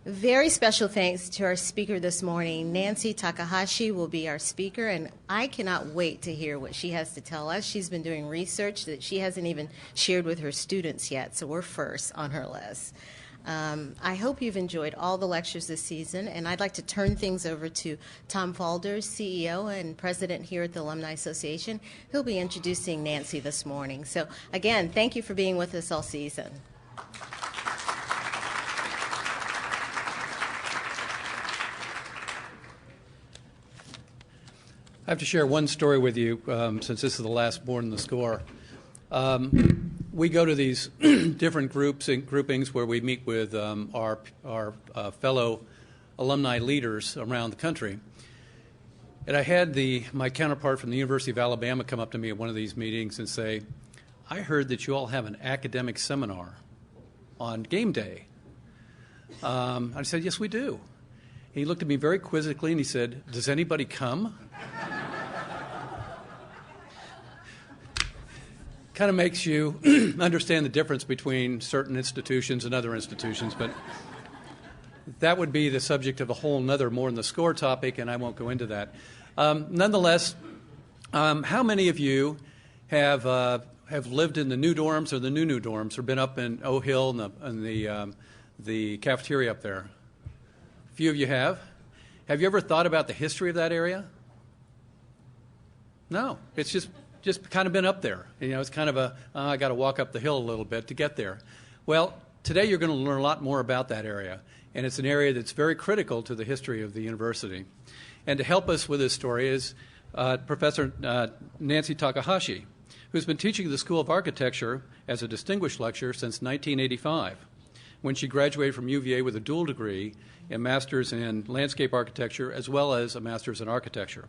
Very special thanks to our speaker this morning. Nancy Takahashi will be our speaker, and I cannot wait to hear what she has to tell us. She's been doing research that she hasn't even shared with her students yet, so we're first on her list. I hope you've enjoyed all the lectures this season, and I'd like to turn things over to Tom Falders, CEO and President here at the Alumni Association. He'll be introducing Nancy this morning. So again, thank you for being with us all season. I have to share one story with you since this is the last board in the score. We go to these different groups and groupings where we meet with our fellow alumni leaders around the country. And I had my counterpart from the University of Alabama come up to me at one of these meetings and say, "I heard that you all have an academic seminar on game day." I said, "Yes, we do." He looked at me very quizzically and he said, "Does anybody come?" Kind of makes you understand the difference between certain institutions and other institutions, but that would be the subject of a whole nother more in the score topic, and I won't go into that. Nonetheless, how many of you have lived in the new dorms or the new dorms, or been up in O Hill and the cafeteria up there? A few of you have. Have you ever thought about the history of that area? No, it's just kind of been up there. You know, it's kind of I got to walk up the hill a little bit to get there. Well, today you're going to learn a lot more about that area, and it's an area that's very critical to the history of the university. And to help us with this story is Professor Nancy Takahashi, who's been teaching the School of Architecture as a distinguished lecturer since 1985, when she graduated from U.Va with a dual degree, a master's in landscape architecture as well as a master's in architecture.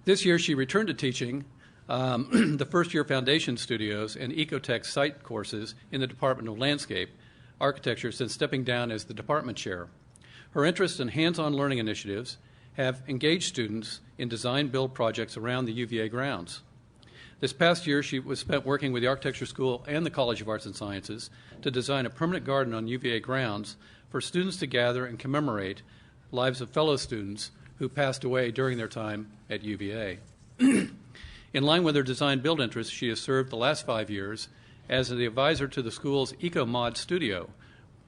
This year, she returned to teaching the first-year foundation studios and ecotech site courses in the Department of Landscape Architecture since stepping down as the department chair. Her interest in hands-on learning initiatives have engaged students in design-build projects around the UVA grounds. This past year, she was spent working with the Architecture School and the College of Arts and Sciences to design a permanent garden on UVA grounds for students to gather and commemorate lives of fellow students who passed away during their time at UVA. In line with her design-build interests, she has served the last 5 years as the advisor to the school's Eco-Mod Studio,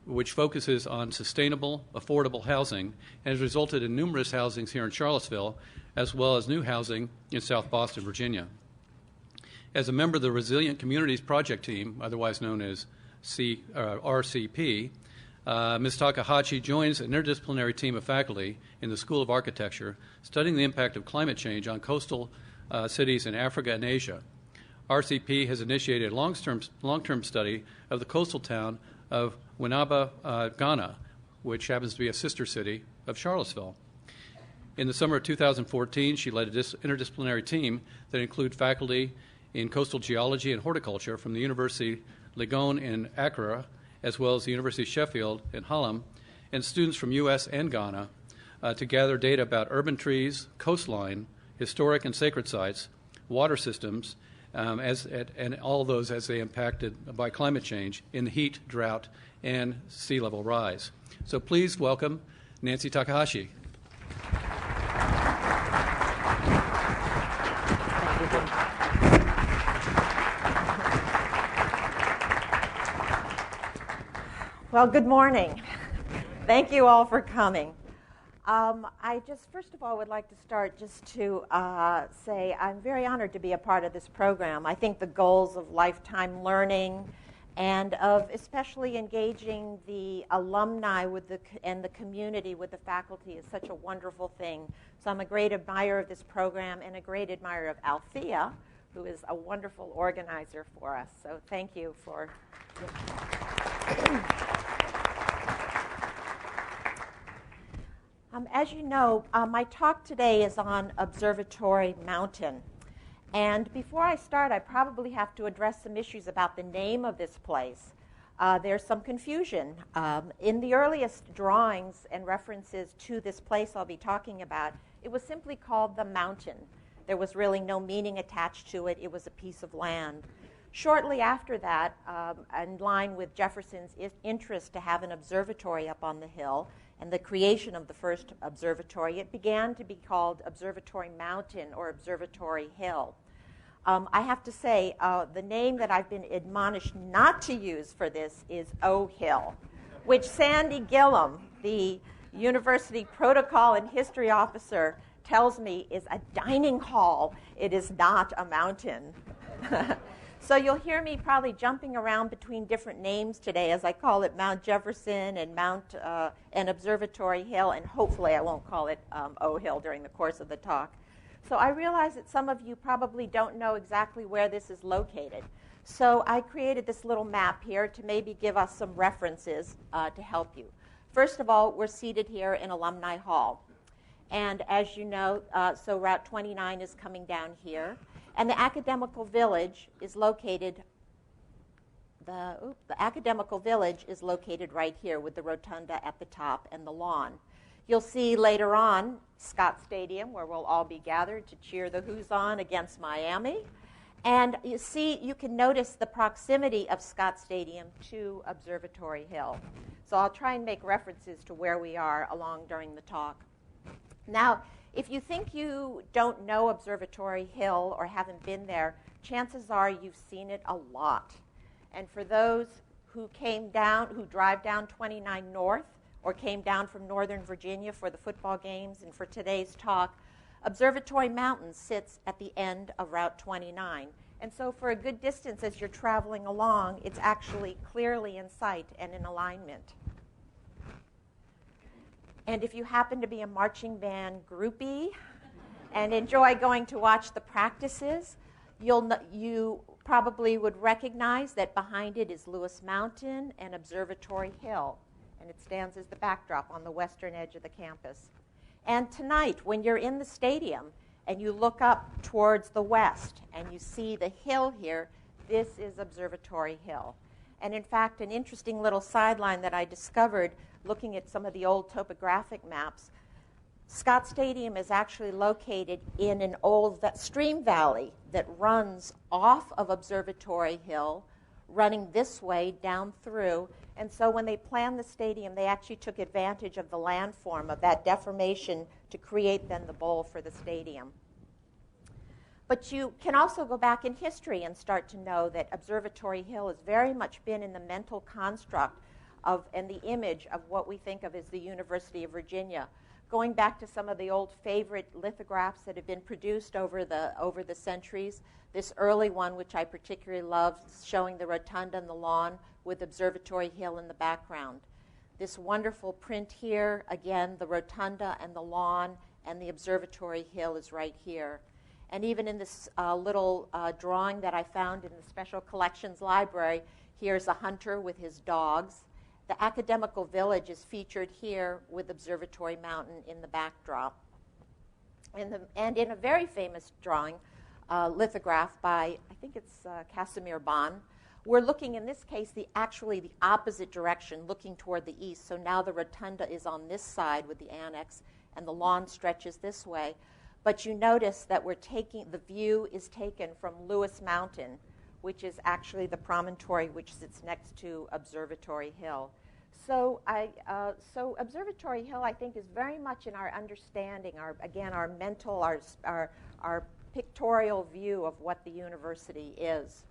which focuses on sustainable, affordable housing and has resulted in numerous housings here in Charlottesville, as well as new housing in South Boston, Virginia. As a member of the Resilient Communities Project Team, otherwise known as RCP, Ms. Takahashi joins an interdisciplinary team of faculty in the School of Architecture studying the impact of climate change on coastal cities in Africa and Asia. RCP has initiated a long-term study of the coastal town of Winnaba, Ghana, which happens to be a sister city of Charlottesville. In the summer of 2014, she led an interdisciplinary team that include faculty in coastal geology and horticulture from the University Legon in Accra, as well as the University of Sheffield in Hallam, and students from U.S. and Ghana to gather data about urban trees, coastline, historic and sacred sites, water systems, and all those as they impacted by climate change in heat, drought, and sea level rise. So please welcome Nancy Takahashi. Well, good morning. Thank you all for coming. I just, first of all, would like to start just to say I'm very honored to be a part of this program. I think the goals of lifetime learning and of especially engaging the alumni and the community with the faculty is such a wonderful thing. So I'm a great admirer of this program and a great admirer of Althea, who is a wonderful organizer for us. So thank you for... As you know, my talk today is on Observatory Mountain. And before I start, I probably have to address some issues about the name of this place. There's some confusion. In the earliest drawings and references to this place I'll be talking about, it was simply called the Mountain. There was really no meaning attached to it. It was a piece of land. Shortly after that, in line with Jefferson's interest to have an observatory up on the hill and the creation of the first observatory, it began to be called Observatory Mountain or Observatory Hill. I have to say, the name that I've been admonished not to use for this is O Hill, which Sandy Gillum, the University Protocol and History Officer, tells me is a dining hall. It is not a mountain. So you'll hear me probably jumping around between different names today as I call it Mount Jefferson and Observatory Hill, and hopefully I won't call it O Hill during the course of the talk. So I realize that some of you probably don't know exactly where this is located. So I created this little map here to maybe give us some references to help you. First of all, we're seated here in Alumni Hall. And as you know, so Route 29 is coming down here. And the Academical Village is located, the Academical Village is located right here with the rotunda at the top and the lawn. You'll see later on Scott Stadium, where we'll all be gathered to cheer the Who's on against Miami. And you can notice the proximity of Scott Stadium to Observatory Hill. So I'll try and make references to where we are along during the talk. Now, if you think you don't know Observatory Hill or haven't been there, chances are you've seen it a lot. And for those who drive down 29 North or came down from Northern Virginia for the football games and for today's talk, Observatory Mountain sits at the end of Route 29. And so for a good distance as you're traveling along, it's actually clearly in sight and in alignment. And if you happen to be a marching band groupie and enjoy going to watch the practices, you probably would recognize that behind it is Lewis Mountain and Observatory Hill. And it stands as the backdrop on the western edge of the campus. And tonight, when you're in the stadium and you look up towards the west and you see the hill here, this is Observatory Hill. And in fact, an interesting little sideline that I discovered looking at some of the old topographic maps, Scott Stadium is actually located in an old stream valley that runs off of Observatory Hill, running this way down through. And so when they planned the stadium, they actually took advantage of the landform of that deformation to create then the bowl for the stadium. But you can also go back in history and start to know that Observatory Hill has very much been in the mental construct and the image of what we think of as the University of Virginia. Going back to some of the old favorite lithographs that have been produced over the centuries, this early one, which I particularly love, showing the rotunda and the lawn with Observatory Hill in the background. This wonderful print here, again, the rotunda and the lawn, and the Observatory Hill is right here. And even in this little drawing that I found in the Special Collections Library, here's a hunter with his dogs. The Academical Village is featured here with Observatory Mountain in the backdrop. And in a very famous drawing, lithograph by, I think it's Casimir Bon, we're looking in this case actually the opposite direction, looking toward the east. So now the rotunda is on this side with the annex, and the lawn stretches this way. But you notice that the view is taken from Lewis Mountain, which is actually the promontory which sits next to Observatory Hill. So Observatory Hill, I think, is very much in our understanding, our mental, our pictorial view of what the university is.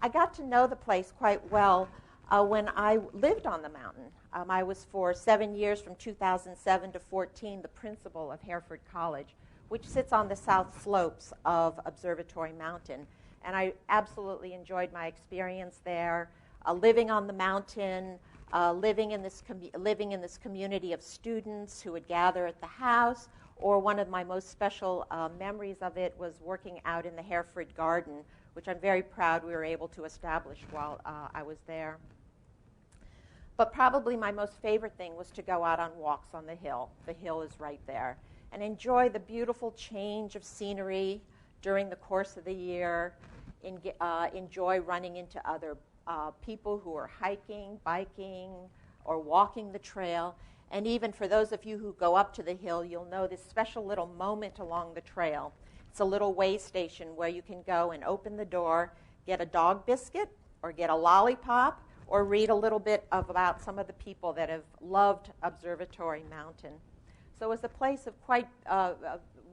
I got to know the place quite well when I lived on the mountain. I was for 7 years, from 2007 to 14, the principal of Hereford College, which sits on the south slopes of Observatory Mountain. And I absolutely enjoyed my experience there, living on the mountain, living in this community of students who would gather at the house, or one of my most special memories of it was working out in the Hereford Garden, which I'm very proud we were able to establish while I was there. But probably my most favorite thing was to go out on walks on the hill. The hill is right there. And enjoy the beautiful change of scenery during the course of the year. Enjoy running into other people who are hiking, biking, or walking the trail. And even for those of you who go up to the hill, you'll know this special little moment along the trail. It's a little way station where you can go and open the door, get a dog biscuit or get a lollipop or read a little bit about some of the people that have loved Observatory Mountain. So it was a place of quite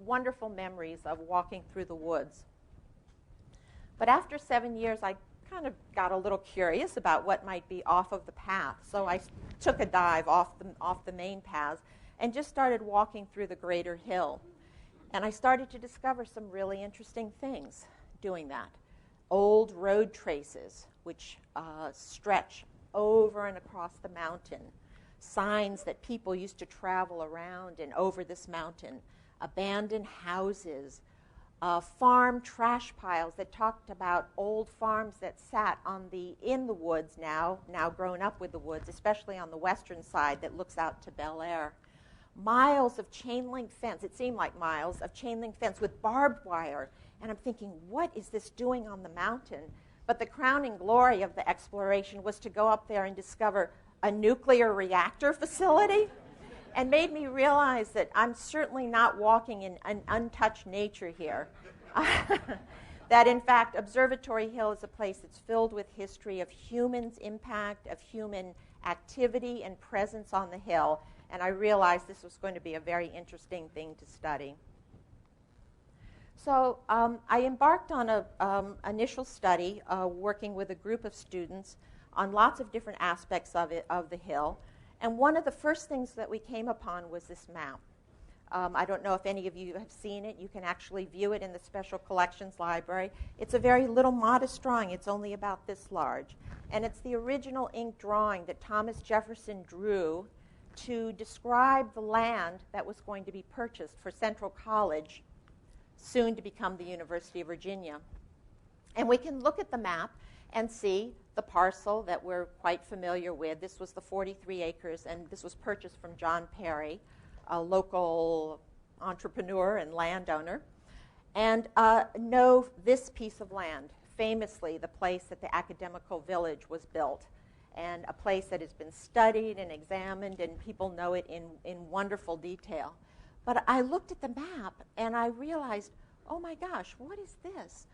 wonderful memories of walking through the woods. But after 7 years, I kind of got a little curious about what might be off of the path. So I took a dive off the main paths and just started walking through the greater hill. And I started to discover some really interesting things doing that. Old road traces, which stretch over and across the mountain. Signs that people used to travel around and over this mountain. Abandoned houses. Farm trash piles that talked about old farms that sat in the woods now grown up with the woods, especially on the western side that looks out to Bel Air. Miles of chain link fence, it seemed like miles of chain link fence with barbed wire. And I'm thinking, what is this doing on the mountain? But the crowning glory of the exploration was to go up there and discover a nuclear reactor facility, and made me realize that I'm certainly not walking in an untouched nature here. That, in fact, Observatory Hill is a place that's filled with history of humans' impact, of human activity and presence on the hill, and I realized this was going to be a very interesting thing to study. So I embarked on an initial study working with a group of students on lots of different aspects of the hill. And one of the first things that we came upon was this map. I don't know if any of you have seen it. You can actually view it in the Special Collections Library. It's a very little modest drawing. It's only about this large. And it's the original ink drawing that Thomas Jefferson drew to describe the land that was going to be purchased for Central College, soon to become the University of Virginia. And we can look at the map and see the parcel that we're quite familiar with. This was the 43 acres, and this was purchased from John Perry, a local entrepreneur and landowner. And know this piece of land, famously the place that the Academical Village was built, and a place that has been studied and examined, and people know it in wonderful detail. But I looked at the map, and I realized, oh my gosh, what is this?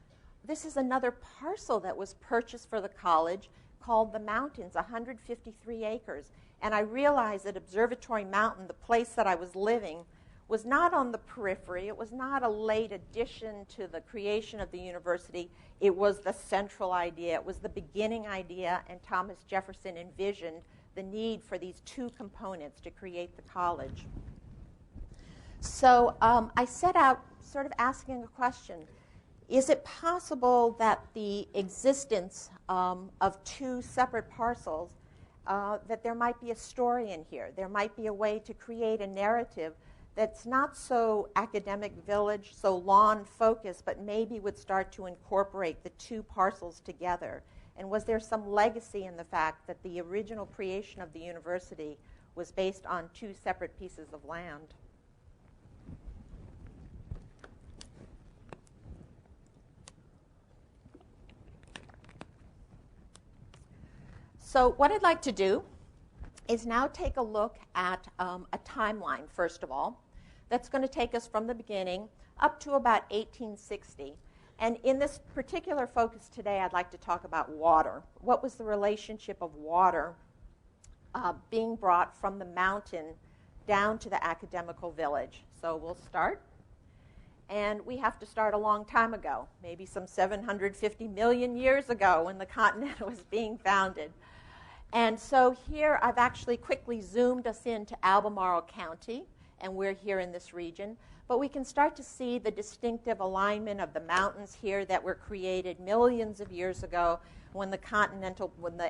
This is another parcel that was purchased for the college called the Mountains, 153 acres. And I realized that Observatory Mountain, the place that I was living, was not on the periphery. It was not a late addition to the creation of the university. It was the central idea. It was the beginning idea, and Thomas Jefferson envisioned the need for these two components to create the college. So I set out sort of asking a question. Is it possible that the existence of two separate parcels, that there might be a story in here? There might be a way to create a narrative that's not so academic village, so lawn-focused, but maybe would start to incorporate the two parcels together. And was there some legacy in the fact that the original creation of the university was based on two separate pieces of land? So what I'd like to do is now take a look at a timeline, first of all, that's going to take us from the beginning up to about 1860. And in this particular focus today, I'd like to talk about water. What was the relationship of water being brought from the mountain down to the Academical Village? So we'll start. And we have to start a long time ago, maybe some 750 million years ago when the continent was being founded. And so here I've actually quickly zoomed us into Albemarle County, and we're here in this region. But we can start to see the distinctive alignment of the mountains here that were created millions of years ago when the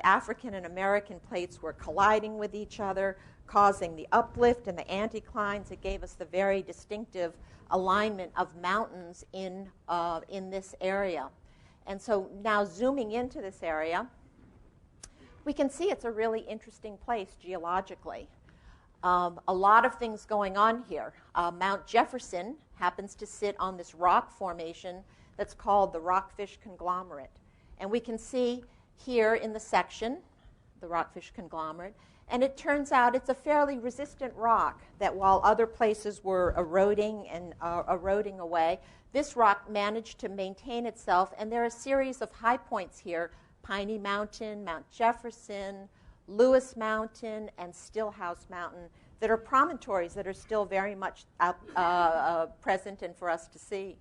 African and American plates were colliding with each other, causing the uplift and the anticlines. It gave us the very distinctive alignment of mountains in this area. And so now zooming into this area, we can see it's a really interesting place geologically. A lot of things going on here. Mount Jefferson happens to sit on this rock formation that's called the Rockfish Conglomerate. And we can see here in the section, the Rockfish Conglomerate, And it turns out it's a fairly resistant rock that while other places were eroding and eroding away, this rock managed to maintain itself. And there are a series of high points here, Piney Mountain, Mount Jefferson, Lewis Mountain, and Stillhouse Mountain, that are promontories that are still very much present and for us to see.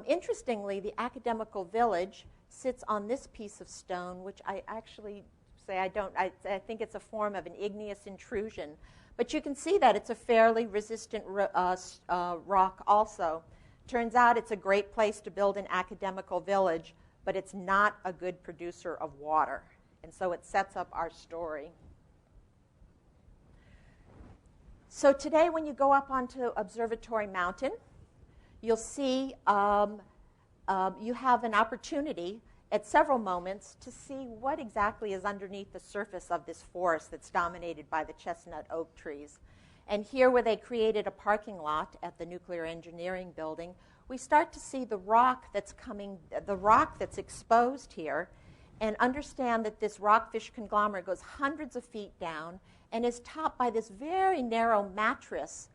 Interestingly, the Academical Village sits on this piece of stone, which I actually say I think it's a form of an igneous intrusion. But you can see that it's a fairly resistant rock also. Turns out it's a great place to build an academical village, but it's not a good producer of water. And so it sets up our story. So today when you go up onto Observatory Mountain, you'll see you have an opportunity at several moments to see what exactly is underneath the surface of this forest that's dominated by the chestnut oak trees. And here where they created a parking lot at the Nuclear Engineering Building, we start to see the rock that's exposed here, and understand that this rockfish conglomerate goes hundreds of feet down and is topped by this very narrow mattress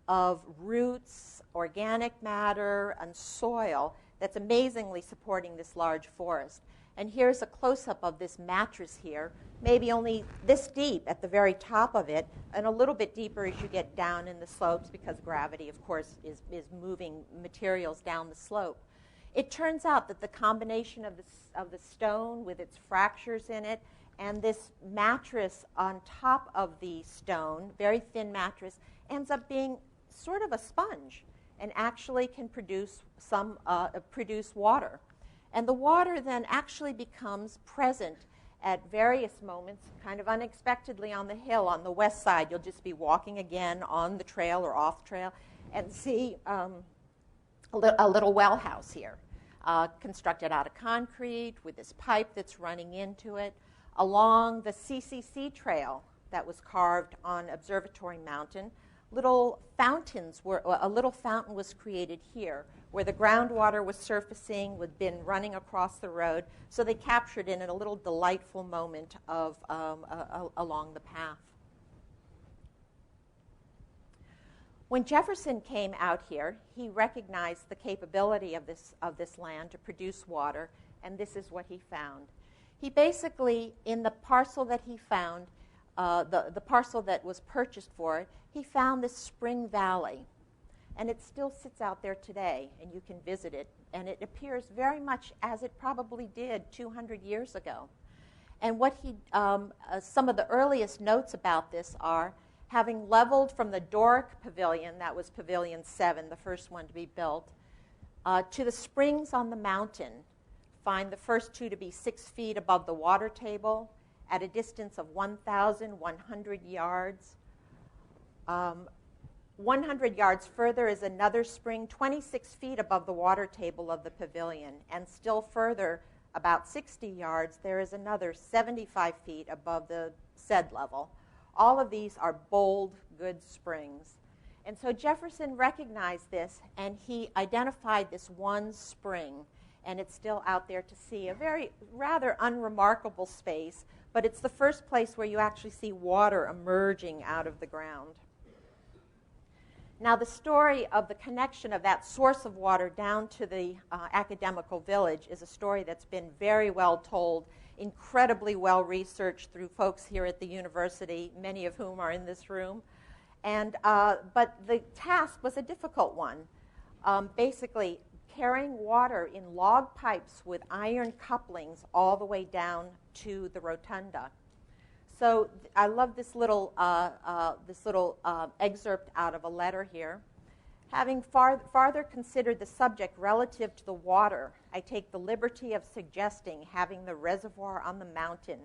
of roots, organic matter, and soil that's amazingly supporting this large forest. And here's a close-up of this mattress here, maybe only this deep at the very top of it, and a little bit deeper as you get down in the slopes, because gravity, of course, is moving materials down the slope. It turns out that the combination of the stone with its fractures in it and this mattress on top of the stone, very thin mattress, ends up being sort of a sponge and actually can produce produce water. And the water then actually becomes present at various moments, kind of unexpectedly on the hill. On the west side, you'll just be walking again on the trail or off trail and see a little well house here, constructed out of concrete with this pipe that's running into it. Along the CCC trail that was carved on Observatory Mountain, a little fountain was created here where the groundwater was surfacing, had been running across the road, so they captured it in a little delightful moment of along the path. When Jefferson came out here, he recognized the capability of this land to produce water, and this is what he found. He basically, in the parcel that he found, the parcel that was purchased for it, he found this spring valley. And it still sits out there today, and you can visit it. And it appears very much as it probably did 200 years ago. And what some of the earliest notes about this are, having leveled from the Doric Pavilion, that was Pavilion 7, the first one to be built, to the springs on the mountain, find the first two to be 6 feet above the water table at a distance of 1,100 yards. 100 yards further is another spring 26 feet above the water table of the pavilion. And still further, about 60 yards, there is another 75 feet above the said level. All of these are bold, good springs. And so Jefferson recognized this, and he identified this one spring. And it's still out there to see, a very rather unremarkable space, but it's the first place where you actually see water emerging out of the ground. Now, the story of the connection of that source of water down to the Academical Village is a story that's been very well told, incredibly well researched through folks here at the university, many of whom are in this room. But the task was a difficult one. Basically, carrying water in log pipes with iron couplings all the way down to the rotunda. So I love this little excerpt out of a letter here. Having farther considered the subject relative to the water, I take the liberty of suggesting having the reservoir on the mountain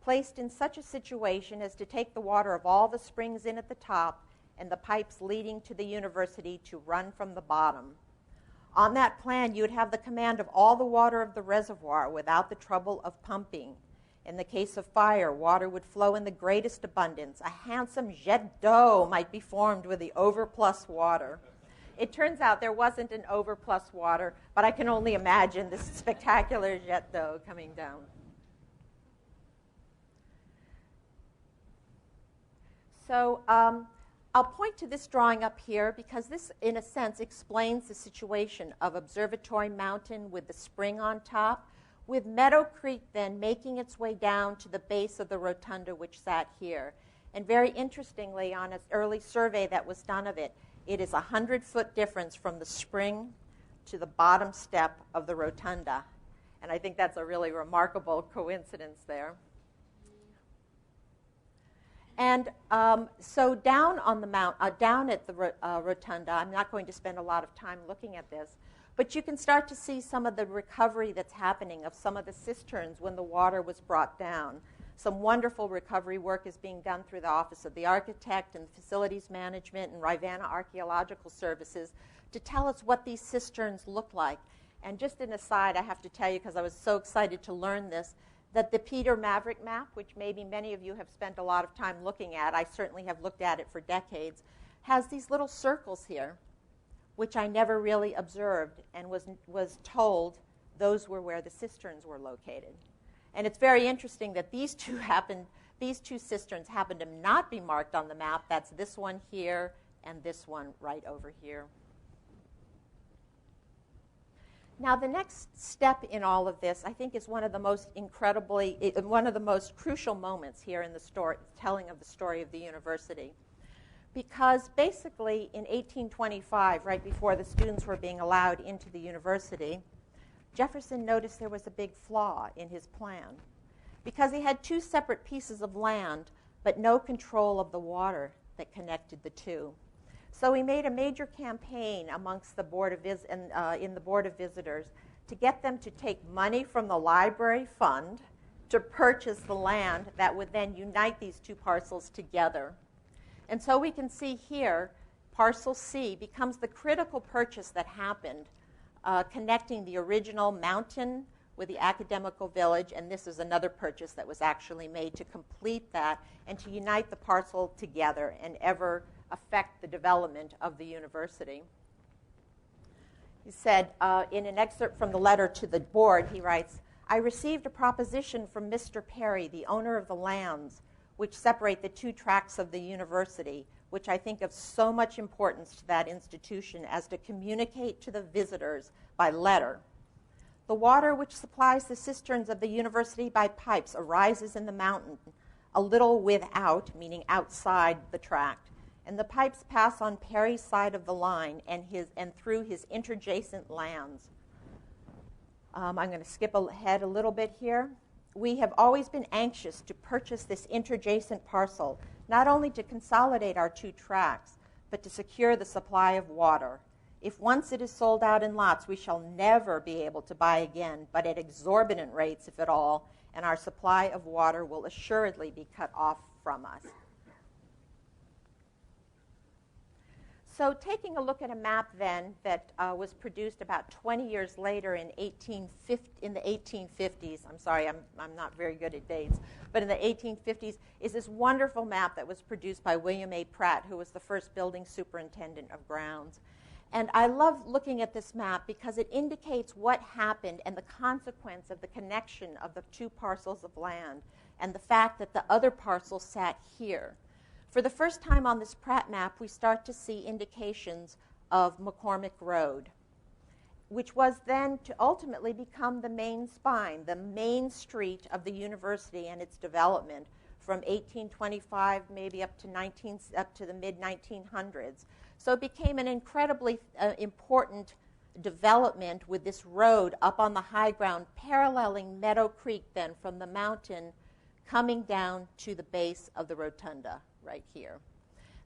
placed in such a situation as to take the water of all the springs in at the top and the pipes leading to the university to run from the bottom. On that plan, you would have the command of all the water of the reservoir without the trouble of pumping. In the case of fire, water would flow in the greatest abundance. A handsome jet d'eau might be formed with the overplus water. It turns out there wasn't an overplus water, but I can only imagine this spectacular jet d'eau coming down. So I'll point to this drawing up here because this, in a sense, explains the situation of Observatory Mountain with the spring on top, with Meadow Creek then making its way down to the base of the rotunda which sat here. And very interestingly, on an early survey that was done of it, it is a 100-foot difference from the spring to the bottom step of the rotunda. And I think that's a really remarkable coincidence there. And so down on the down at the rotunda, I'm not going to spend a lot of time looking at this, but you can start to see some of the recovery that's happening of some of the cisterns when the water was brought down. Some wonderful recovery work is being done through the Office of the Architect and Facilities Management and Rivanna Archaeological Services to tell us what these cisterns look like. And just an aside, I have to tell you, because I was so excited to learn this, that the Peter Maverick map, which maybe many of you have spent a lot of time looking at, I certainly have looked at it for decades, has these little circles here, which I never really observed and was told those were where the cisterns were located. And it's very interesting that these two cisterns happen to not be marked on the map. That's this one here and this one right over here. Now, the next step in all of this, I think, is one of the most crucial moments here in the telling of the story of the university. Because basically, in 1825, right before the students were being allowed into the university, Jefferson noticed there was a big flaw in his plan. Because he had two separate pieces of land, but no control of the water that connected the two. So he made a major campaign amongst the Board of in the Board of Visitors to get them to take money from the library fund to purchase the land that would then unite these two parcels together. And so we can see here, parcel C becomes the critical purchase that happened, connecting the original mountain with the Academical Village, and this is another purchase that was actually made to complete that and to unite the parcel together and ever affect the development of the university. He said, in an excerpt from the letter to the board, he writes, "I received a proposition from Mr. Perry, the owner of the lands, which separate the two tracts of the university, which I think of so much importance to that institution as to communicate to the visitors by letter. The water which supplies the cisterns of the university by pipes arises in the mountain, a little without, meaning outside the tract, and the pipes pass on Perry's side of the line and through his interjacent lands." I'm going to skip ahead a little bit here. "We have always been anxious to purchase this interjacent parcel, not only to consolidate our two tracts, but to secure the supply of water. If once it is sold out in lots, we shall never be able to buy again, but at exorbitant rates, if at all, and our supply of water will assuredly be cut off from us." So taking a look at a map then that was produced about 20 years later in the 1850s. I'm sorry, I'm not very good at dates. But in the 1850s is this wonderful map that was produced by William A. Pratt, who was the first building superintendent of grounds. And I love looking at this map because it indicates what happened and the consequence of the connection of the two parcels of land and the fact that the other parcel sat here. For the first time on this Pratt map, we start to see indications of McCormick Road, which was then to ultimately become the main spine, the main street of the university and its development from 1825 maybe up to the mid-1900s. So it became an incredibly important development with this road up on the high ground paralleling Meadow Creek then from the mountain coming down to the base of the rotunda right here.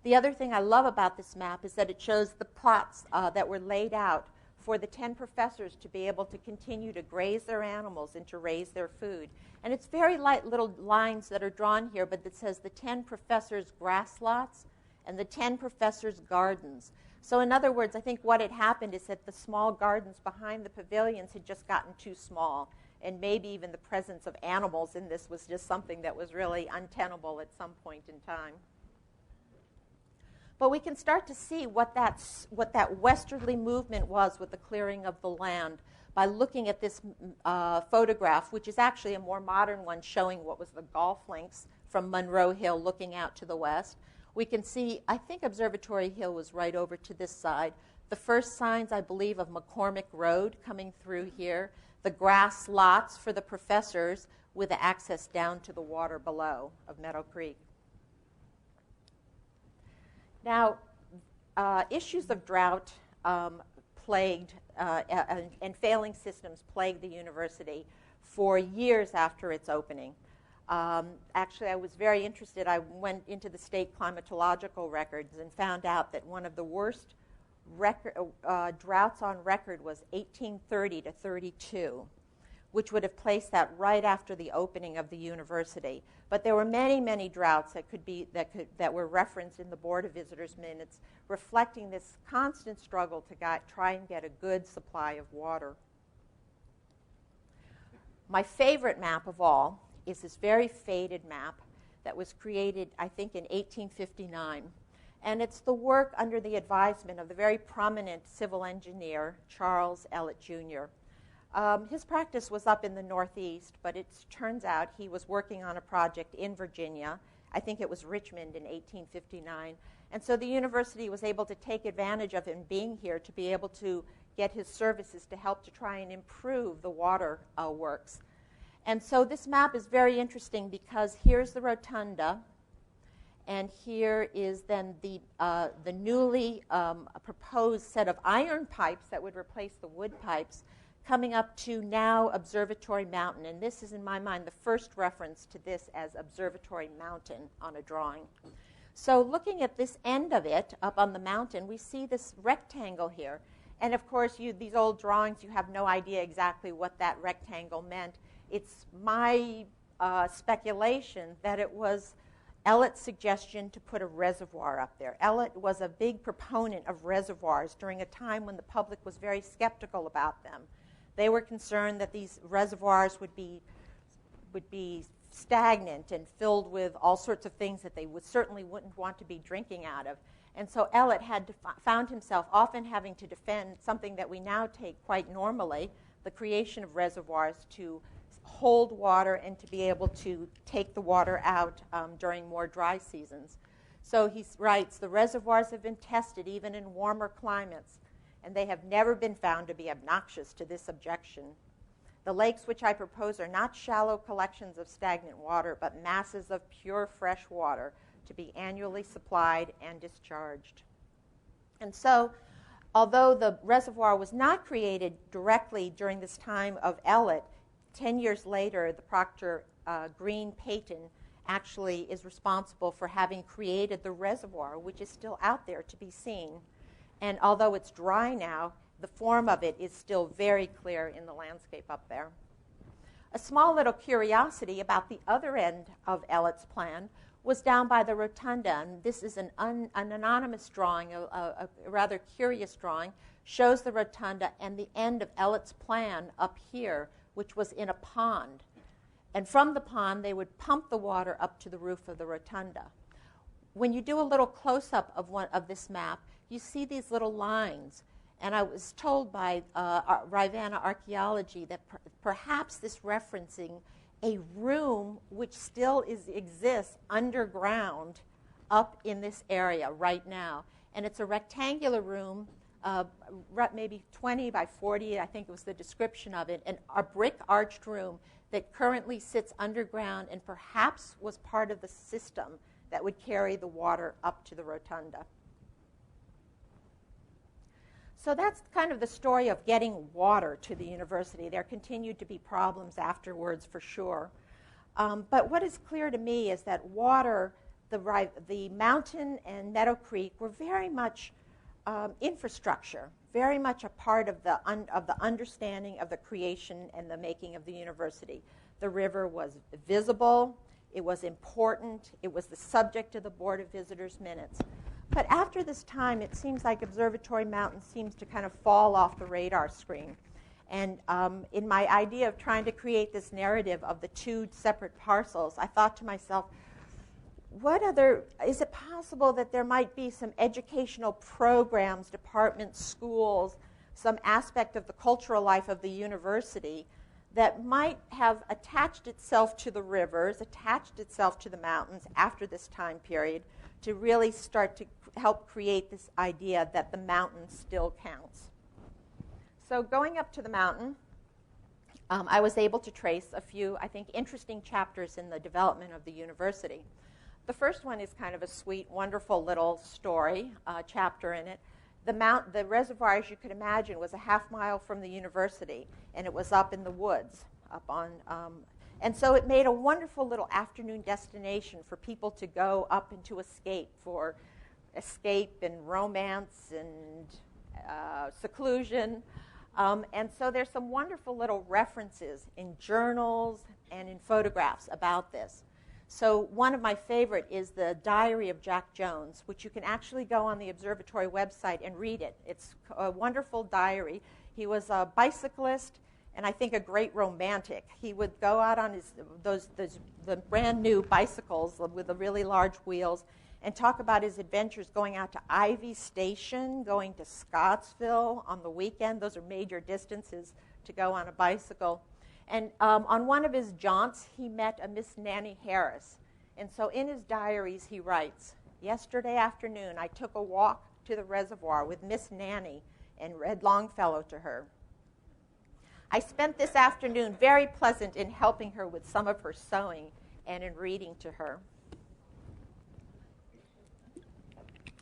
The other thing I love about this map is that it shows the plots that were laid out for the 10 professors to be able to continue to graze their animals and to raise their food. And it's very light little lines that are drawn here, but it says the 10 professors' grass lots and the 10 professors' gardens. So in other words, I think what had happened is that the small gardens behind the pavilions had just gotten too small, and maybe even the presence of animals in this was just something that was really untenable at some point in time. But we can start to see what that westerly movement was with the clearing of the land by looking at this photograph, which is actually a more modern one showing what was the golf links from Monroe Hill looking out to the west. We can see, I think Observatory Hill was right over to this side. The first signs, I believe, of McCormick Road coming through here. The grass lots for the professors with the access down to the water below of Meadow Creek. Now, issues of drought plagued and failing systems plagued the university for years after its opening. Actually, I was very interested. I went into the state climatological records and found out that one of the worst droughts on record was 1830 to 32, which would have placed that right after the opening of the university. But there were many, many droughts that were referenced in the Board of Visitors minutes, reflecting this constant struggle to try and get a good supply of water. My favorite map of all is this very faded map that was created, I think, in 1859. And it's the work under the advisement of the very prominent civil engineer, Charles Ellet, Jr. His practice was up in the Northeast, but it turns out he was working on a project in Virginia. I think it was Richmond in 1859. And so the university was able to take advantage of him being here to be able to get his services to help to try and improve the water works. And so this map is very interesting because here's the rotunda, and here is then the newly proposed set of iron pipes that would replace the wood pipes coming up to now Observatory Mountain. And this is, in my mind, the first reference to this as Observatory Mountain on a drawing. So looking at this end of it up on the mountain, we see this rectangle here. And of course, these old drawings, you have no idea exactly what that rectangle meant. It's my speculation that it was Ellet's suggestion to put a reservoir up there. Ellet was a big proponent of reservoirs during a time when the public was very skeptical about them. They were concerned that these reservoirs would be stagnant and filled with all sorts of things that they certainly wouldn't want to be drinking out of. And so Ellet found himself often having to defend something that we now take quite normally, the creation of reservoirs to hold water and to be able to take the water out during more dry seasons. So he writes, the reservoirs have been tested even in warmer climates, and they have never been found to be obnoxious to this objection. The lakes which I propose are not shallow collections of stagnant water, but masses of pure fresh water to be annually supplied and discharged. And so, although the reservoir was not created directly during this time of Ellet, 10 years later, the Proctor Green Peyton actually is responsible for having created the reservoir, which is still out there to be seen. And although it's dry now, the form of it is still very clear in the landscape up there. A small little curiosity about the other end of Ellet's plan was down by the rotunda, and this is an anonymous drawing, a rather curious drawing, shows the rotunda and the end of Ellet's plan up here, which was in a pond. And from the pond, they would pump the water up to the roof of the rotunda. When you do a little close-up of this map, you see these little lines. And I was told by Rivanna Archaeology that perhaps this referencing a room which still exists underground up in this area right now. And it's a rectangular room, maybe 20 by 40, I think it was the description of it, and a brick arched room that currently sits underground and perhaps was part of the system that would carry the water up to the rotunda. So that's kind of the story of getting water to the university. There continued to be problems afterwards, for sure. But what is clear to me is that water, the mountain and Meadow Creek were very much infrastructure, very much a part of the understanding of the creation and the making of the university. The river was visible, it was important, it was the subject of the Board of Visitors minutes. But after this time, it seems like Observatory Mountain seems to kind of fall off the radar screen. And in my idea of trying to create this narrative of the two separate parcels, I thought to myself, is it possible that there might be some educational programs, departments, schools, some aspect of the cultural life of the university that might have attached itself to the rivers, attached itself to the mountains after this time period, to really start to help create this idea that the mountain still counts. So going up to the mountain, I was able to trace a few, I think, interesting chapters in the development of the university. The first one is kind of a sweet, wonderful little story, chapter in it. The reservoir, as you could imagine, was a half-mile from the university, and it was up in the woods, and so it made a wonderful little afternoon destination for people to go up and to escape and romance and seclusion. And so there's some wonderful little references in journals and in photographs about this. So one of my favorite is the Diary of Jack Jones, which you can actually go on the observatory website and read it. It's a wonderful diary. He was a bicyclist and I think a great romantic. He would go out on the brand new bicycles with the really large wheels and talk about his adventures going out to Ivy Station, going to Scottsville on the weekend. Those are major distances to go on a bicycle. And on one of his jaunts, he met a Miss Nanny Harris. And so in his diaries, he writes, "Yesterday afternoon, I took a walk to the reservoir with Miss Nanny and read Longfellow to her. I spent this afternoon very pleasant in helping her with some of her sewing and in reading to her."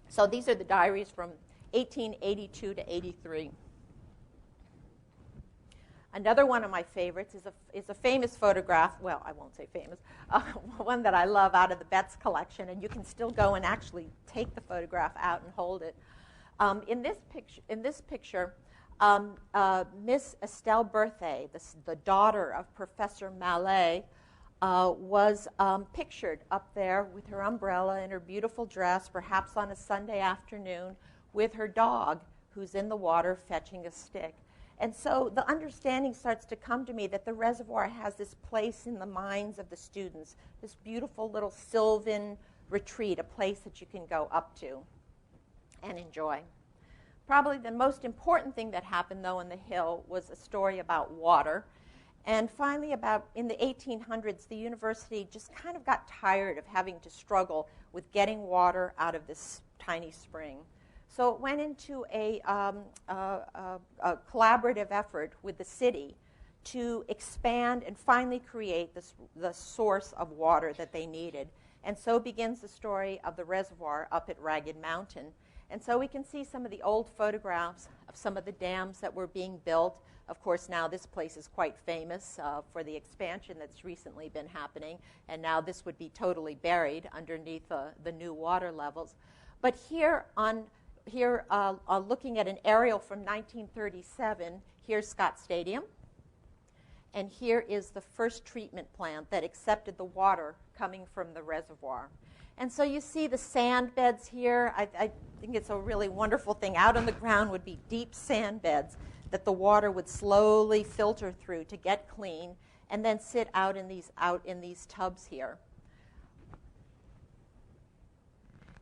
So these are the diaries from 1882 to 83. Another one of my favorites is a famous photograph. Well, I won't say famous. One that I love out of the Betts collection, and you can still go and actually take the photograph out and hold it. In this picture, Miss Estelle Berthet, the daughter of Professor Mallet, was pictured up there with her umbrella and her beautiful dress, perhaps on a Sunday afternoon, with her dog, who's in the water fetching a stick. And so the understanding starts to come to me that the reservoir has this place in the minds of the students, this beautiful little sylvan retreat, a place that you can go up to and enjoy. Probably the most important thing that happened, though, in the Hill was a story about water. And finally, about in the 1800s, the university just kind of got tired of having to struggle with getting water out of this tiny spring. So it went into a collaborative effort with the city to expand and finally create the source of water that they needed. And so begins the story of the reservoir up at Ragged Mountain. And so we can see some of the old photographs of some of the dams that were being built. Of course, now this place is quite famous for the expansion that's recently been happening, and now this would be totally buried underneath the new water levels. But looking at an aerial from 1937, here's Scott Stadium, and here is the first treatment plant that accepted the water coming from the reservoir. And so you see the sand beds here. I think it's a really wonderful thing. Out on the ground would be deep sand beds that the water would slowly filter through to get clean and then sit out in these tubs here.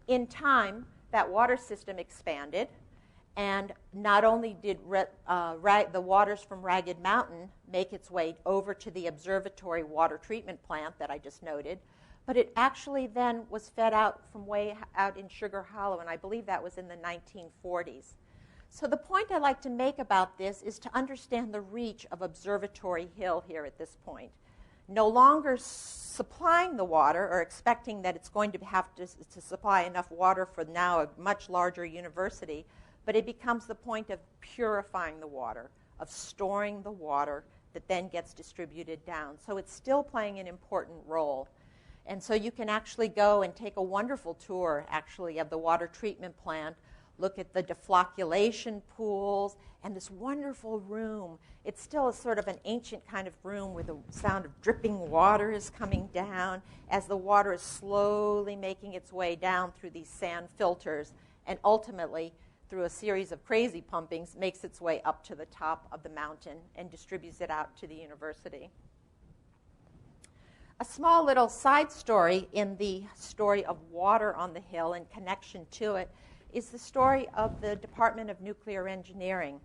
In time, that water system expanded, and not only did the waters from Ragged Mountain make its way over to the Observatory water treatment plant that I just noted, but it actually then was fed out from way out in Sugar Hollow, and I believe that was in the 1940s. So the point I like to make about this is to understand the reach of Observatory Hill here at this point. No longer supplying the water or expecting that it's going to have to supply enough water for now a much larger university, but it becomes the point of purifying the water, of storing the water that then gets distributed down. So it's still playing an important role. And so you can actually go and take a wonderful tour, actually, of the water treatment plant, look at the deflocculation pools, and this wonderful room. It's still a sort of an ancient kind of room where the sound of dripping water is coming down as the water is slowly making its way down through these sand filters and ultimately, through a series of crazy pumpings, makes its way up to the top of the mountain and distributes it out to the university. A small little side story in the story of water on the hill and connection to it is the story of the Department of Nuclear Engineering.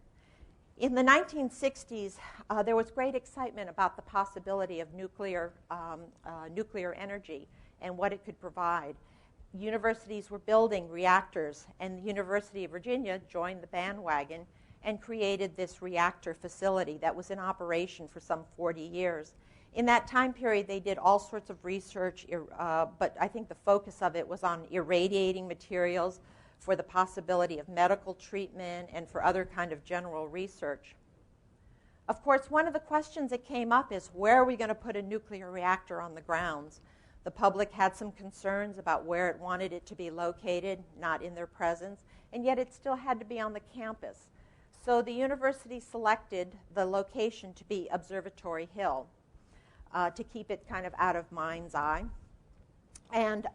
In the 1960s, there was great excitement about the possibility of nuclear energy and what it could provide. universities were building reactors, and the University of Virginia joined the bandwagon and created this reactor facility that was in operation for some 40 years. In that time period, they did all sorts of research, but I think the focus of it was on irradiating materials for the possibility of medical treatment and for other kind of general research. Of course, one of the questions that came up is, where are we going to put a nuclear reactor on the grounds? The public had some concerns about where it wanted it to be located, not in their presence, and yet it still had to be on the campus. So the university selected the location to be Observatory Hill, to keep it kind of out of mind's eye. And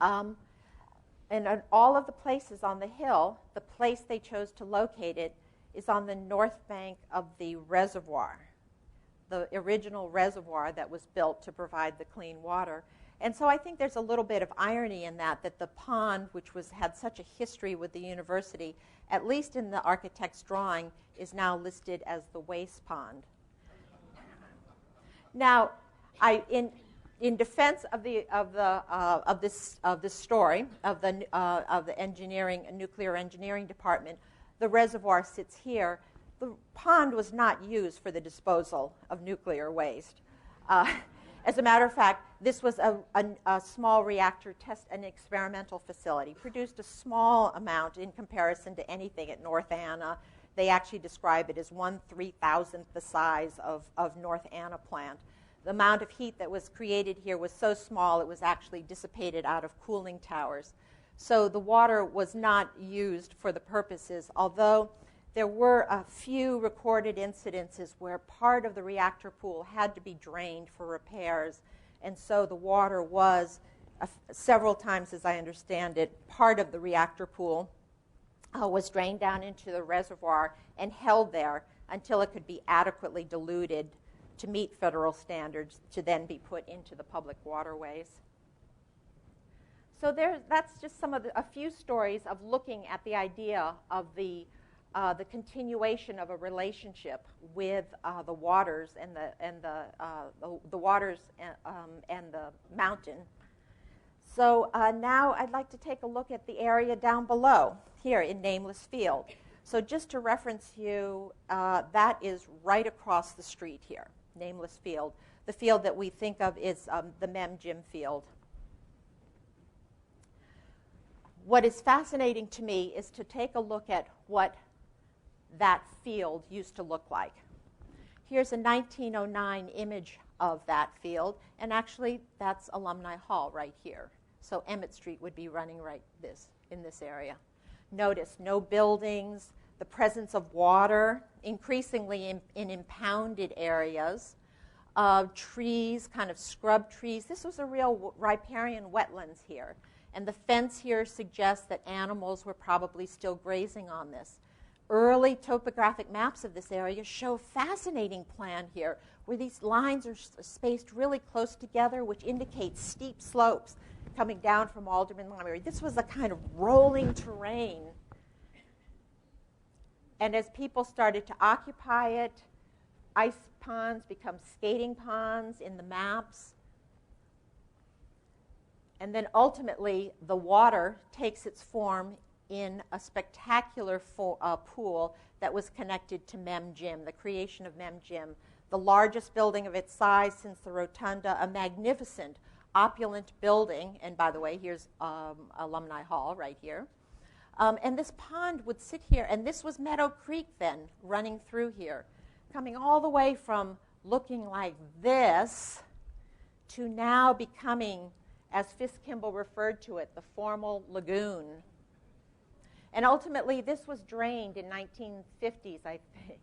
in all of the places on the hill, the place they chose to locate it is on the north bank of the reservoir, the original reservoir that was built to provide the clean water. And so I think there's a little bit of irony in that the pond, which had such a history with the university, at least in the architect's drawing, is now listed as the waste pond. Now, in defense of this story of the nuclear engineering department, the reservoir sits here. The pond was not used for the disposal of nuclear waste. As a matter of fact, this was a small reactor test, an experimental facility, produced a small amount in comparison to anything at North Anna. They actually describe it as 1/3000th the size of North Anna plant. The amount of heat that was created here was so small it was actually dissipated out of cooling towers. So the water was not used for the purposes, although there were a few recorded incidences where part of the reactor pool had to be drained for repairs, and so the water was, several times as I understand it, part of the reactor pool was drained down into the reservoir and held there until it could be adequately diluted to meet federal standards to then be put into the public waterways. So that's just a few stories of looking at the idea of the continuation of a relationship with the waters and the waters and the mountain. So now I'd like to take a look at the area down below here in Nameless Field. So just to reference you, that is right across the street here, Nameless Field. The field that we think of is the Mem Gym field. What is fascinating to me is to take a look at what that field used to look like. Here's a 1909 image of that field, and actually that's Alumni Hall right here. So Emmett Street would be running right in this area. Notice no buildings, the presence of water, increasingly in impounded areas, trees, kind of scrub trees. This was a real riparian wetlands here. And the fence here suggests that animals were probably still grazing on this. Early topographic maps of this area show a fascinating plan here, where these lines are spaced really close together, which indicates steep slopes coming down from Alderman Library. This was a kind of rolling terrain. And as people started to occupy it, ice ponds become skating ponds in the maps. And then ultimately, the water takes its form in a spectacular pool that was connected to Mem Gym, the creation of Mem Gym, the largest building of its size since the Rotunda, a magnificent, opulent building. And by the way, here's Alumni Hall right here. And this pond would sit here, and this was Meadow Creek then, running through here, coming all the way from looking like this to now becoming, as Fisk-Kimball referred to it, the formal lagoon. And ultimately, this was drained in 1950s, I think.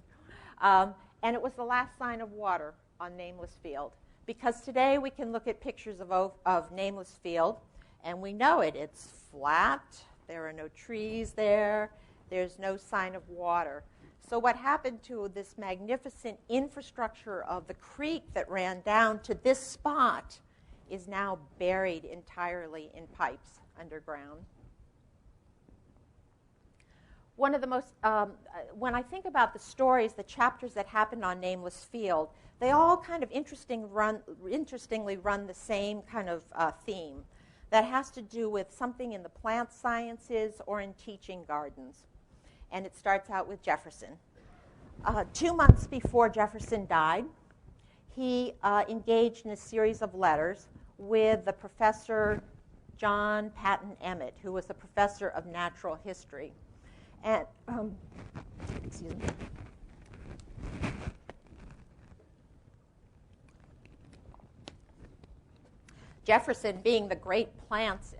And it was the last sign of water on Nameless Field. Because today we can look at pictures of Nameless Field, and we know it. It's flat. There are no trees there. There's no sign of water. So what happened to this magnificent infrastructure of the creek that ran down to this spot is now buried entirely in pipes underground. One of the most, when I think about the stories, the chapters that happened on Nameless Field, they all kind of interestingly run the same kind of theme. that has to do with something in the plant sciences or in teaching gardens. And it starts out with Jefferson. 2 months before Jefferson died, he engaged in a series of letters with the professor John Patton Emmett, who was a professor of natural history. And, excuse me. Jefferson, being the great plants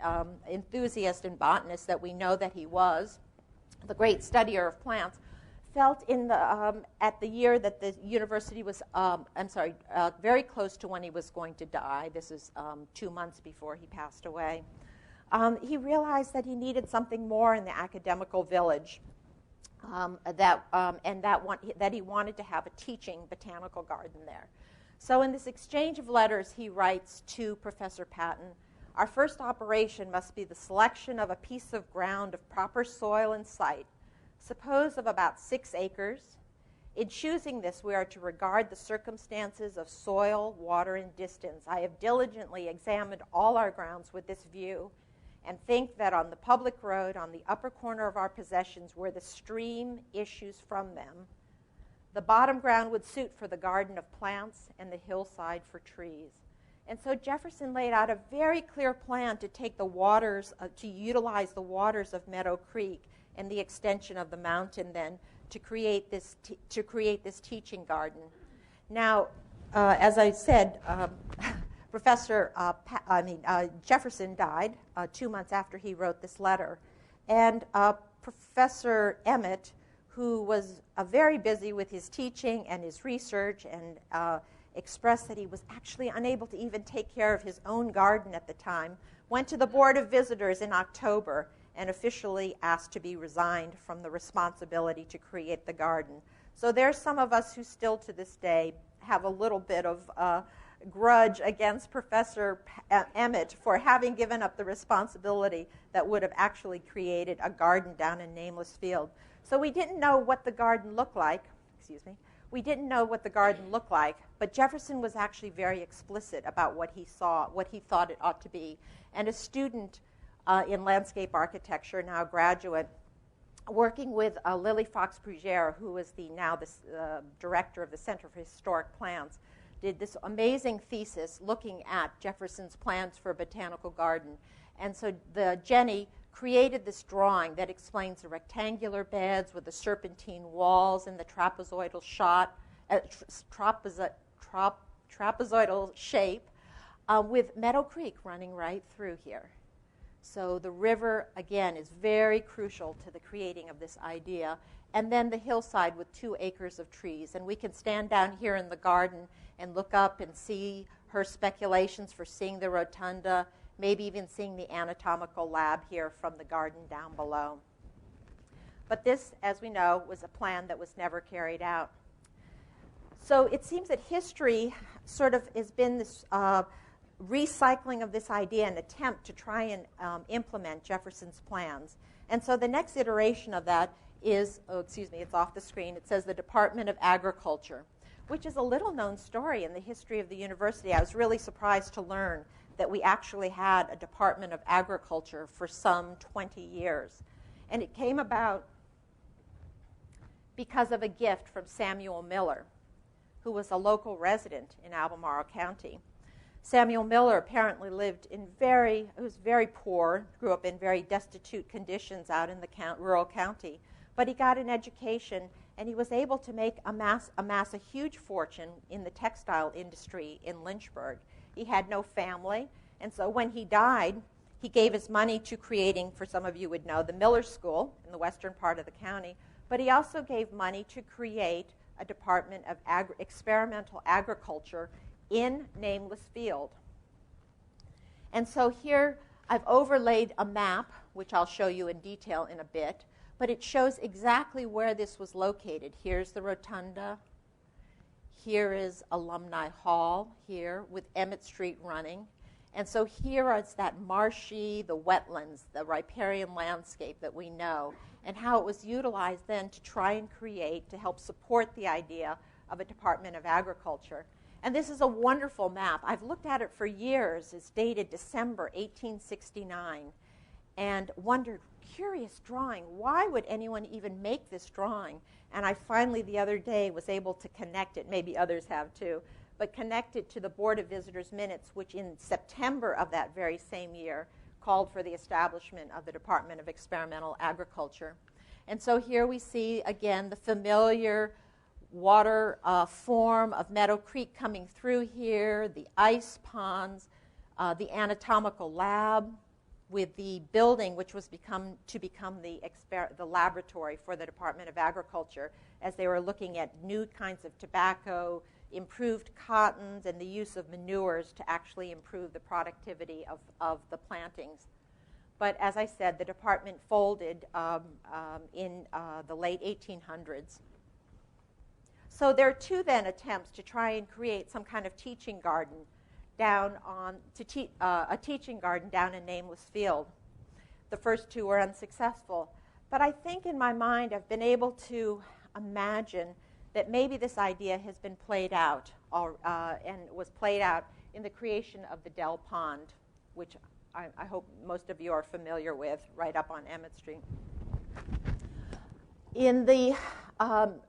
enthusiast and botanist that we know that he was, the great studier of plants, felt in the at the year that the university was, very close to when he was going to die. This is 2 months before he passed away. He realized that he needed something more in the academical village, that he wanted to have a teaching botanical garden there. So in this exchange of letters, he writes to Professor Patton, "Our first operation must be the selection of a piece of ground of proper soil and site, suppose of about 6 acres. In choosing this, we are to regard the circumstances of soil, water, and distance. I have diligently examined all our grounds with this view, and think that on the public road, on the upper corner of our possessions, where the stream issues from them, the bottom ground would suit for the garden of plants and the hillside for trees." And so Jefferson laid out a very clear plan to take the waters, to utilize the waters of Meadow Creek and the extension of the mountain then to create this teaching garden. Now, as I said, Jefferson died 2 months after he wrote this letter. And Professor Emmett, who was very busy with his teaching and his research, and expressed that he was actually unable to even take care of his own garden at the time, went to the Board of Visitors in October and officially asked to be resigned from the responsibility to create the garden. So there's some of us who still to this day have a little bit of grudge against Professor Emmett for having given up the responsibility that would have actually created a garden down in Nameless Field. So we didn't know what the garden looked like. We didn't know what the garden looked like, but Jefferson was actually very explicit about what he saw, what he thought it ought to be. And a student in landscape architecture, now a graduate, working with Lily Fox Brugere, who is now the director of the Center for Historic Plants, did this amazing thesis looking at Jefferson's plans for a botanical garden. And so Jenny created this drawing that explains the rectangular beds with the serpentine walls and the trapezoidal trapezoidal shape with Meadow Creek running right through here. So the river, again, is very crucial to the creating of this idea. And then the hillside with 2 acres of trees. And we can stand down here in the garden and look up and see her speculations for seeing the rotunda, maybe even seeing the anatomical lab here from the garden down below. But this, as we know, was a plan that was never carried out. So it seems that history sort of has been this recycling of this idea, an attempt to try and implement Jefferson's plans. And so the next iteration of that is, it's off the screen. It says the Department of Agriculture, which is a little-known story in the history of the university. I was really surprised to learn that we actually had a Department of Agriculture for some 20 years. And it came about because of a gift from Samuel Miller, who was a local resident in Albemarle County. Samuel Miller apparently lived in was very poor, grew up in very destitute conditions out in the rural county, but he got an education and he was able to amass a huge fortune in the textile industry in Lynchburg. He had no family, and so when he died, he gave his money to creating, for some of you would know, the Miller School in the western part of the county, but he also gave money to create a Department of Experimental Agriculture in Nameless Field. And so here I've overlaid a map, which I'll show you in detail in a bit, but it shows exactly where this was located. Here's the rotunda. Here is Alumni Hall here with Emmett Street running. And so here is that marshy, the wetlands, the riparian landscape that we know, and how it was utilized then to try and create, to help support the idea of a Department of Agriculture. And this is a wonderful map. I've looked at it for years. It's dated December 1869, and wondered, curious drawing, why would anyone even make this drawing? And I finally, the other day, was able to connect it, maybe others have too, but connect it to the Board of Visitors minutes, which in September of that very same year called for the establishment of the Department of Experimental Agriculture. And so here we see, again, the familiar water form of Meadow Creek coming through here, the ice ponds, the anatomical lab, with the building which was to become the laboratory for the Department of Agriculture, as they were looking at new kinds of tobacco, improved cottons, and the use of manures to actually improve the productivity of the plantings. But as I said, the department folded in the late 1800s. So there are two then attempts to try and create some kind of teaching garden a teaching garden down in Nameless Field. The first two were unsuccessful. But I think in my mind I've been able to imagine that maybe this idea has been played out and was played out in the creation of the Dell Pond, which I hope most of you are familiar with, right up on Emmett Street. In the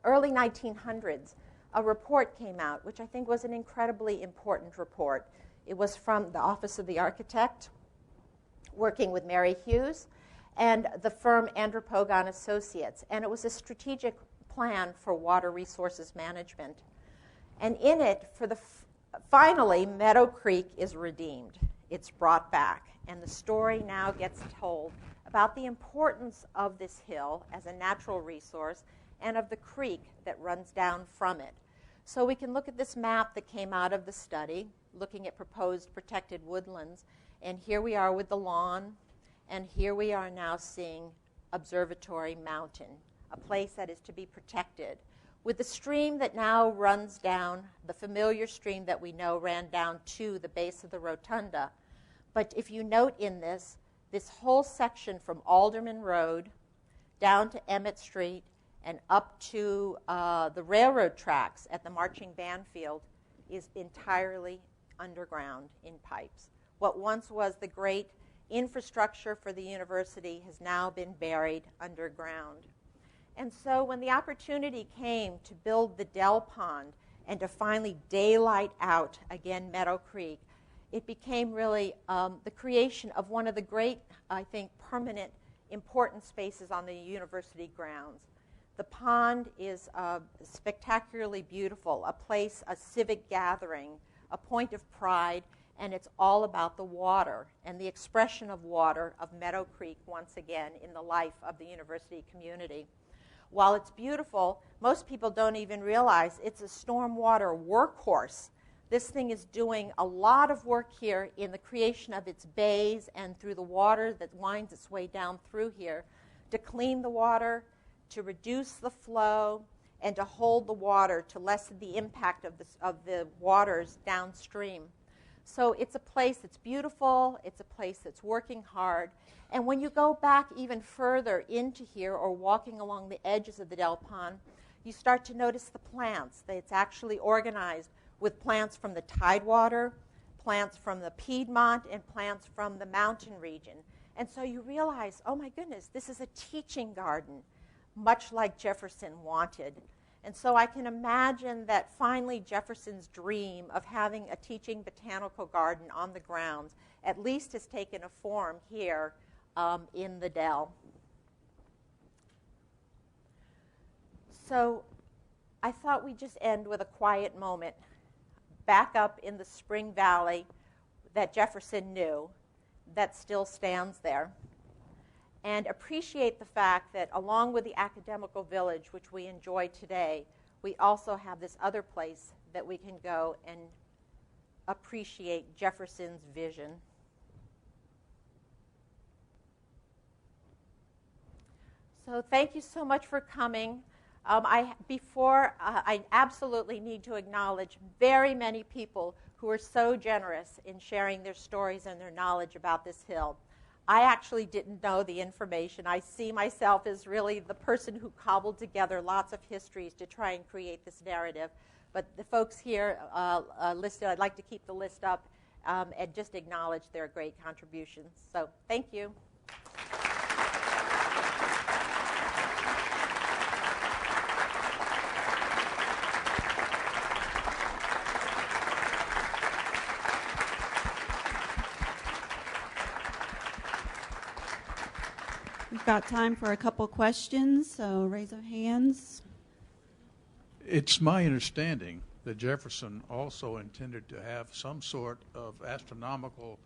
early 1900s, a report came out, which I think was an incredibly important report. It was from the Office of the Architect, working with Mary Hughes, and the firm Andropogon Associates. And it was a strategic plan for water resources management. And in it, finally, Meadow Creek is redeemed. It's brought back. And the story now gets told about the importance of this hill as a natural resource and of the creek that runs down from it. So we can look at this map that came out of the study, looking at proposed protected woodlands. And here we are with the lawn. And here we are now seeing Observatory Mountain, a place that is to be protected, with the stream that now runs down, the familiar stream that we know ran down to the base of the rotunda. But if you note in this whole section from Alderman Road down to Emmett Street and up to the railroad tracks at the Marching Band Field is entirely underground in pipes. What once was the great infrastructure for the university has now been buried underground. And so when the opportunity came to build the Dell Pond and to finally daylight out, again, Meadow Creek, it became really the creation of one of the great, I think, permanent, important spaces on the university grounds. The pond is spectacularly beautiful, a place, a civic gathering, a point of pride, and it's all about the water and the expression of water of Meadow Creek once again in the life of the university community. While it's beautiful, most people don't even realize it's a stormwater workhorse. This thing is doing a lot of work here in the creation of its bays and through the water that winds its way down through here to clean the water, to reduce the flow, and to hold the water to lessen the impact of the waters downstream. So it's a place that's beautiful, it's a place that's working hard, and when you go back even further into here or walking along the edges of the Dell Pond, you start to notice the plants. It's actually organized with plants from the Tidewater, plants from the Piedmont, and plants from the mountain region. And so you realize, oh my goodness, this is a teaching garden, much like Jefferson wanted. And so I can imagine that finally Jefferson's dream of having a teaching botanical garden on the grounds at least has taken a form here in the Dell. So I thought we'd just end with a quiet moment back up in the Spring Valley that Jefferson knew, that still stands there, and appreciate the fact that along with the Academical Village, which we enjoy today, we also have this other place that we can go and appreciate Jefferson's vision. So thank you so much for coming. I absolutely need to acknowledge very many people who are so generous in sharing their stories and their knowledge about this hill. I actually didn't know the information. I see myself as really the person who cobbled together lots of histories to try and create this narrative. But the folks here listed, I'd like to keep the list up and just acknowledge their great contributions. So thank you. We've got time for a couple questions, so raise your hands. It's my understanding that Jefferson also intended to have some sort of astronomical,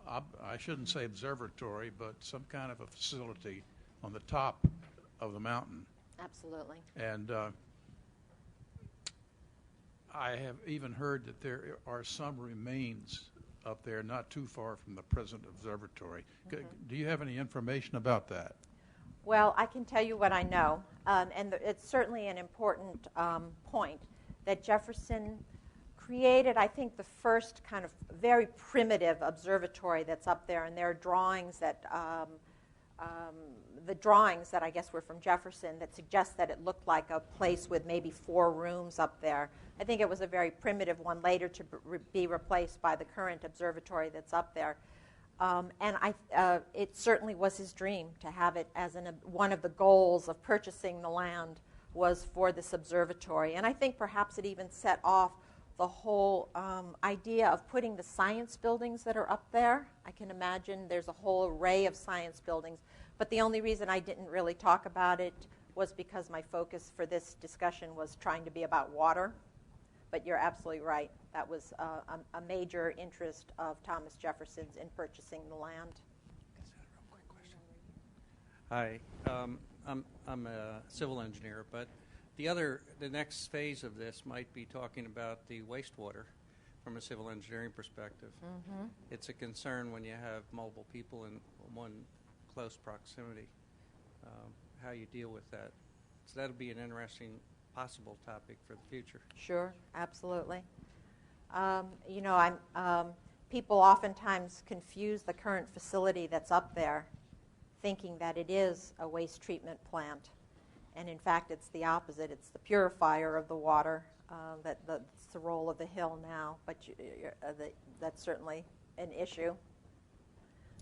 I shouldn't say observatory, but some kind of a facility on the top of the mountain. Absolutely. And I have even heard that there are some remains up there not too far from the present observatory. Do you have any information about that? Well, I can tell you what I know, and it's certainly an important point that Jefferson created, I think, the first kind of very primitive observatory that's up there, and there are drawings that, the drawings that I guess were from Jefferson that suggest that it looked like a place with maybe 4 rooms up there. I think it was a very primitive one, later to be replaced by the current observatory that's up there. And it certainly was his dream to have it as one of the goals of purchasing the land was for this observatory. And I think perhaps it even set off the whole idea of putting the science buildings that are up there. I can imagine there's a whole array of science buildings. But the only reason I didn't really talk about it was because my focus for this discussion was trying to be about water. But you're absolutely right. That was a major interest of Thomas Jefferson's in purchasing the land. Hi, I'm a civil engineer, but the next phase of this might be talking about the wastewater from a civil engineering perspective. Mm-hmm. It's a concern when you have multiple people in one close proximity, how you deal with that. So that'll be an interesting possible topic for the future. Sure, absolutely. People oftentimes confuse the current facility that's up there, thinking that it is a waste treatment plant. And in fact, it's the opposite. It's the purifier of the water. That's the role of the hill now, but that's certainly an issue.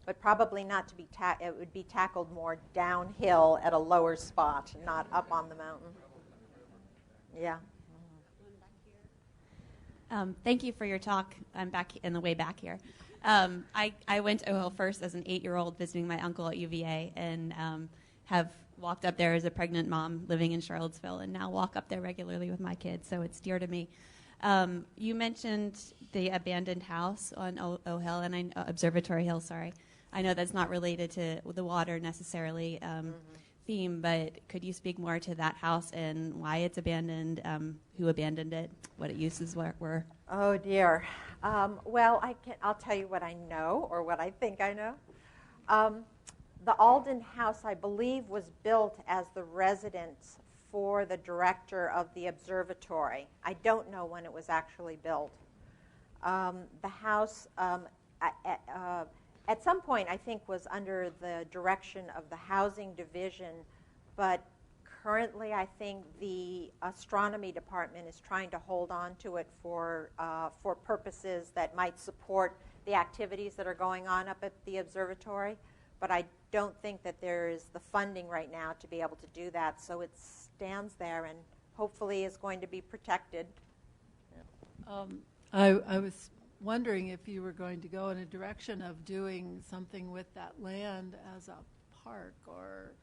But probably not to be it would be tackled more downhill at a lower spot, not up on the mountain. Yeah. Thank you for your talk. I'm back in the way back here. I went to Hill first as an 8-year-old visiting my uncle at U.Va. and have walked up there as a pregnant mom living in Charlottesville, and now walk up there regularly with my kids, so it's dear to me. You mentioned the abandoned house on Hill, and Observatory Hill, sorry. I know that's not related to the water necessarily theme, but could you speak more to that house and why it's abandoned, who abandoned it, what its uses were? Oh, dear. Well, I'll tell you what I know, or what I think I know. The Alden House, I believe, was built as the residence for the director of the observatory. I don't know when it was actually built. The house, at some point, I think, was under the direction of the housing division, but currently, I think the astronomy department is trying to hold on to it for purposes that might support the activities that are going on up at the observatory. But I don't think that there is the funding right now to be able to do that. So it stands there and hopefully is going to be protected. I was wondering if you were going to go in a direction of doing something with that land as a park or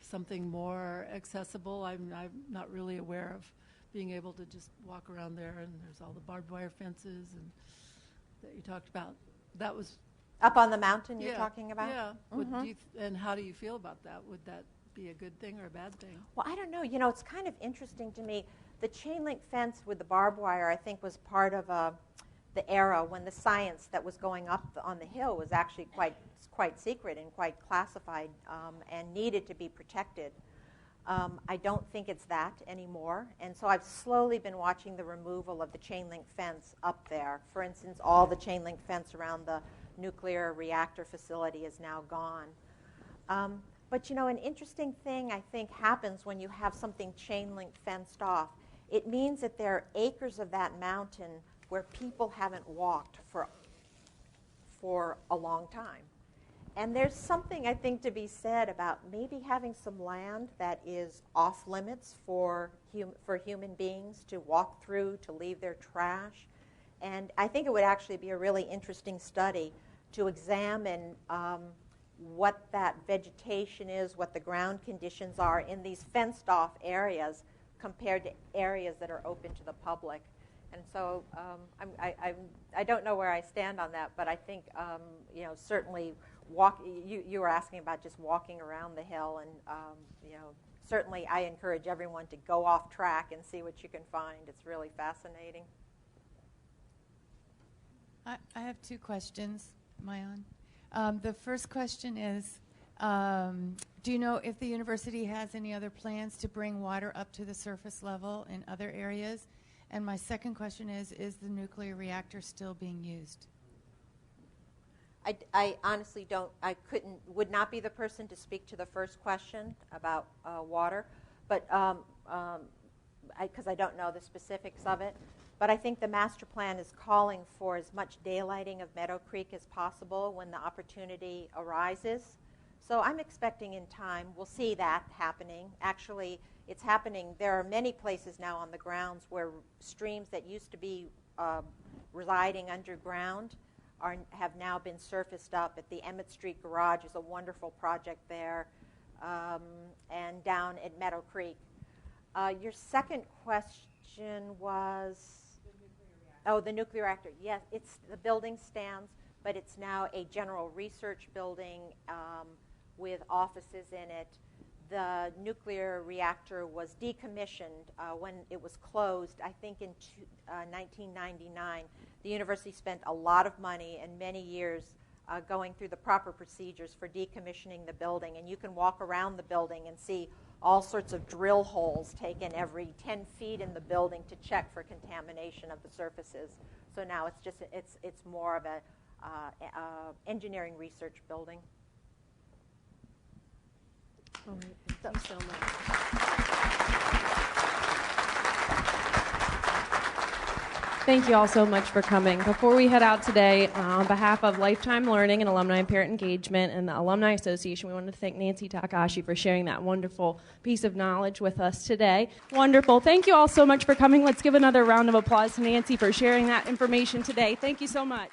something more accessible. I'm not really aware of being able to just walk around there, and there's all the barbed wire fences and that you talked about. That was up on the mountain you're talking about? Yeah. Mm-hmm. And how do you feel about that? Would that be a good thing or a bad thing? Well, I don't know. You know, it's kind of interesting to me. The chain link fence with the barbed wire, I think, was part of the era when the science that was going up on the hill was actually quite secret and quite classified and needed to be protected. I don't think it's that anymore. And so I've slowly been watching the removal of the chain link fence up there. For instance, all the chain link fence around the nuclear reactor facility is now gone. But, you know, an interesting thing I think happens when you have something chain link fenced off it means that there are acres of that mountain where people haven't walked for a long time. And there's something, I think, to be said about maybe having some land that is off limits for human beings to walk through, to leave their trash. And I think it would actually be a really interesting study to examine what that vegetation is, what the ground conditions are in these fenced-off areas compared to areas that are open to the public. And so I don't know where I stand on that, but I think certainly you were asking about just walking around the hill, and certainly I encourage everyone to go off track and see what you can find. It's really fascinating. I have two questions, Mayan. The first question is, do you know if the university has any other plans to bring water up to the surface level in other areas? And my second question is the nuclear reactor still being used? I honestly would not be the person to speak to the first question about water, but because I don't know the specifics of it. But I think the master plan is calling for as much daylighting of Meadow Creek as possible when the opportunity arises. So I'm expecting in time we'll see that happening. Actually, it's happening. There are many places now on the grounds where streams that used to be residing underground have now been surfaced up. At the Emmett Street Garage is a wonderful project there, and down at Meadow Creek. Your second question was... Oh, the nuclear reactor. Yes, the building stands, but it's now a general research building with offices in it. The nuclear reactor was decommissioned when it was closed, I think in 1999. The university spent a lot of money and many years going through the proper procedures for decommissioning the building. And you can walk around the building and see all sorts of drill holes taken every 10 feet in the building to check for contamination of the surfaces. So now it's more of a engineering research building. All right, thank you so much. Thank you all so much for coming. Before we head out today, on behalf of Lifetime Learning and Alumni and Parent Engagement and the Alumni Association, we want to thank Nancy Takahashi for sharing that wonderful piece of knowledge with us today. Wonderful. Thank you all so much for coming. Let's give another round of applause to Nancy for sharing that information today. Thank you so much.